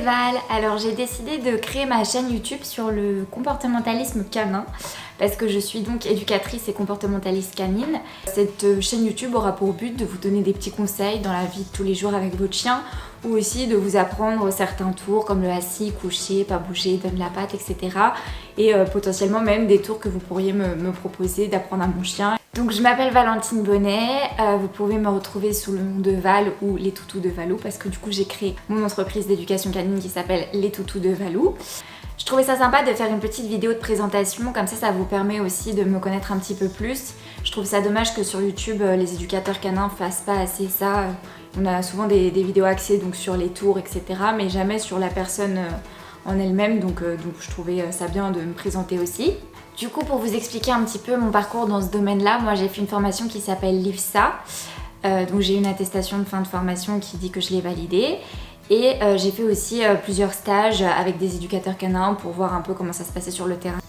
Val. Alors j'ai décidé de créer ma chaîne YouTube sur le comportementalisme canin parce que je suis donc éducatrice et comportementaliste canine. Cette chaîne YouTube aura pour but de vous donner des petits conseils dans la vie de tous les jours avec votre chien ou aussi de vous apprendre certains tours comme le assis, coucher, pas bouger, donne la patte, etc. Et potentiellement même des tours que vous pourriez me proposer d'apprendre à mon chien. Donc je m'appelle Valentine Bonnet, vous pouvez me retrouver sous le nom de Val ou Les Toutous de Valou parce que du coup j'ai créé mon entreprise d'éducation canine qui s'appelle Les Toutous de Valou. Je trouvais ça sympa de faire une petite vidéo de présentation, comme ça vous permet aussi de me connaître un petit peu plus. Je trouve ça dommage que sur YouTube les éducateurs canins fassent pas assez ça. On a souvent des vidéos axées donc sur les tours, etc. mais jamais sur la personne en elle-même, donc je trouvais ça bien de me présenter aussi. Du coup, pour vous expliquer un petit peu mon parcours dans ce domaine-là, moi j'ai fait une formation qui s'appelle l'IFSA, donc j'ai une attestation de fin de formation qui dit que je l'ai validée. Et j'ai fait aussi plusieurs stages avec des éducateurs canins pour voir un peu comment ça se passait sur le terrain.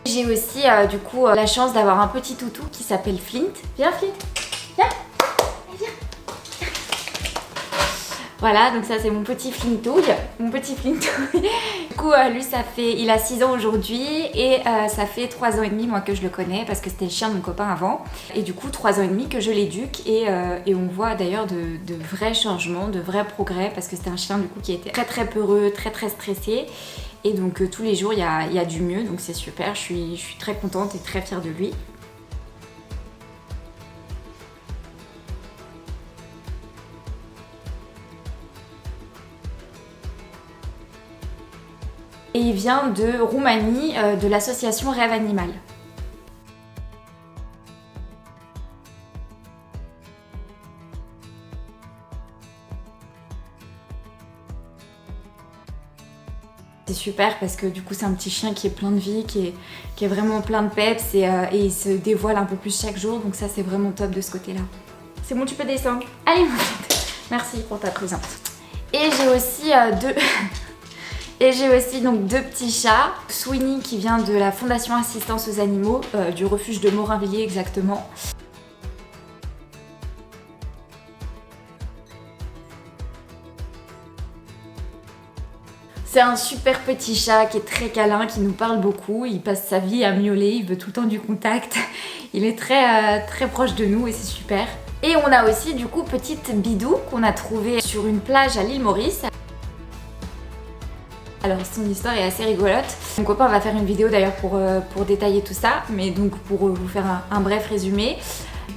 J'ai aussi du coup la chance d'avoir un petit toutou qui s'appelle Flint. Viens Flint, viens, viens. Voilà, donc ça c'est mon petit Flintouille, Du coup lui il a 6 ans aujourd'hui et ça fait 3 ans et demi moi que je le connais parce que c'était le chien de mon copain avant. Et du coup 3 ans et demi que je l'éduque et on voit d'ailleurs de vrais changements, de vrais progrès parce que c'était un chien du coup qui était très peureux, très stressé. Et donc tous les jours il y a du mieux, donc c'est super, je suis très contente et très fière de lui. Et il vient de Roumanie, de l'association Rêve Animal. C'est super parce que du coup c'est un petit chien qui est plein de vie, qui est vraiment plein de peps et il se dévoile un peu plus chaque jour, donc ça c'est vraiment top de ce côté-là. C'est bon, tu peux descendre. Allez mon petit. Merci pour ta présence. Et j'ai aussi donc deux petits chats. Sweeney qui vient de la Fondation Assistance aux Animaux, du refuge de Morinvilliers exactement. C'est un super petit chat qui est très câlin, qui nous parle beaucoup, il passe sa vie à miauler, il veut tout le temps du contact. Il est très proche de nous et c'est super. Et on a aussi du coup petite Bidou qu'on a trouvée sur une plage à l'île Maurice. Alors son histoire est assez rigolote. Mon copain va faire une vidéo d'ailleurs pour détailler tout ça, mais donc pour vous faire un bref résumé.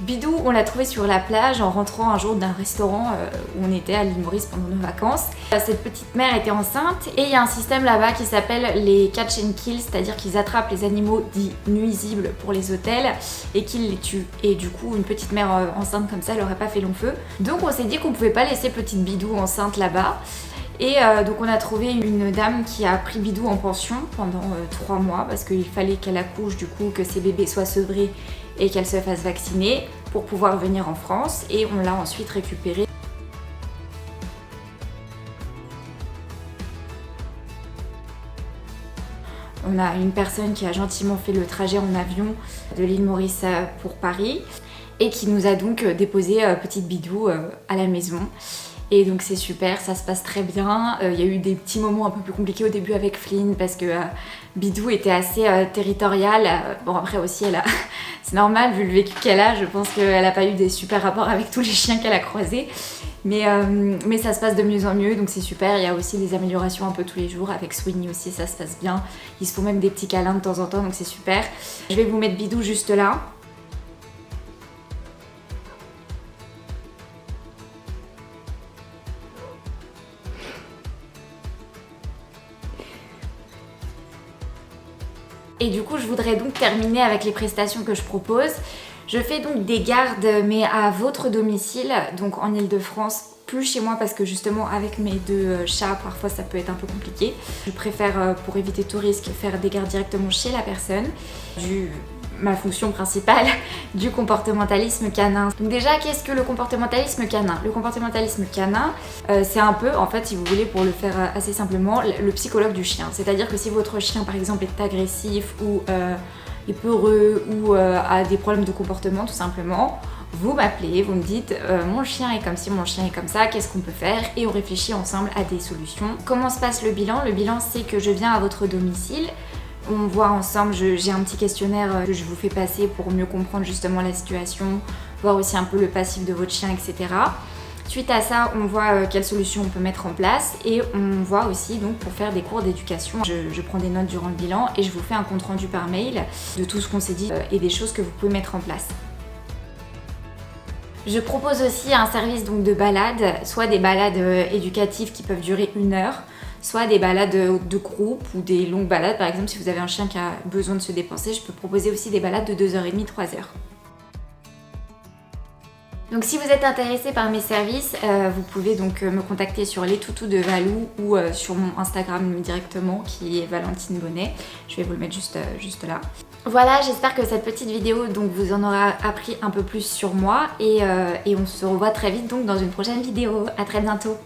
Bidou, on l'a trouvé sur la plage en rentrant un jour d'un restaurant où on était à l'île Maurice pendant nos vacances. Cette petite mère était enceinte et il y a un système là-bas qui s'appelle les catch and kill, c'est-à-dire qu'ils attrapent les animaux dits nuisibles pour les hôtels et qu'ils les tuent. Et du coup, une petite mère enceinte comme ça, elle aurait pas fait long feu. Donc on s'est dit qu'on pouvait pas laisser petite Bidou enceinte là-bas. Et donc on a trouvé une dame qui a pris Bidou en pension pendant 3 mois parce qu'il fallait qu'elle accouche du coup, que ses bébés soient sevrés et qu'elle se fasse vacciner pour pouvoir venir en France et on l'a ensuite récupérée. On a une personne qui a gentiment fait le trajet en avion de l'île Maurice pour Paris et qui nous a donc déposé petite Bidou à la maison. Et donc c'est super, ça se passe très bien. Il y a eu des petits moments un peu plus compliqués au début avec Flynn parce que Bidou était assez territoriale. Bon après aussi c'est normal vu le vécu qu'elle a, je pense qu'elle n'a pas eu des super rapports avec tous les chiens qu'elle a croisés. Mais ça se passe de mieux en mieux, donc c'est super. Il y a aussi des améliorations un peu tous les jours. Avec Sweeney aussi, ça se passe bien. Ils se font même des petits câlins de temps en temps, donc c'est super. Je vais vous mettre Bidou juste là. Et du coup, je voudrais donc terminer avec les prestations que je propose. Je fais donc des gardes, mais à votre domicile, donc en Ile-de-France, plus chez moi parce que justement avec mes 2 chats, parfois ça peut être un peu compliqué. Je préfère, pour éviter tout risque, faire des gardes directement chez la personne. Ma fonction principale du comportementalisme canin. Donc déjà, qu'est-ce que le comportementalisme canin? Le comportementalisme canin, c'est un peu, en fait, si vous voulez, pour le faire assez simplement, le psychologue du chien. C'est-à-dire que si votre chien, par exemple, est agressif ou est peureux ou a des problèmes de comportement tout simplement, vous m'appelez, vous me dites mon chien est comme ci, mon chien est comme ça, qu'est-ce qu'on peut faire? Et on réfléchit ensemble à des solutions. Comment se passe le bilan? Le bilan, c'est que je viens à votre domicile. On voit ensemble, j'ai un petit questionnaire que je vous fais passer pour mieux comprendre justement la situation, voir aussi un peu le passif de votre chien, etc. Suite à ça, on voit quelles solutions on peut mettre en place et on voit aussi donc pour faire des cours d'éducation. Je prends des notes durant le bilan et je vous fais un compte rendu par mail de tout ce qu'on s'est dit et des choses que vous pouvez mettre en place. Je propose aussi un service donc de balade, soit des balades éducatives qui peuvent durer 1 heure, soit des balades de groupe ou des longues balades. Par exemple, si vous avez un chien qui a besoin de se dépenser, je peux proposer aussi des balades de 2h30, 3h. Donc si vous êtes intéressé par mes services, vous pouvez donc me contacter sur les toutous de Valou ou sur mon Instagram directement qui est Valentine Bonnet. Je vais vous le mettre juste là. Voilà, j'espère que cette petite vidéo donc vous en aura appris un peu plus sur moi et on se revoit très vite donc dans une prochaine vidéo. À très bientôt.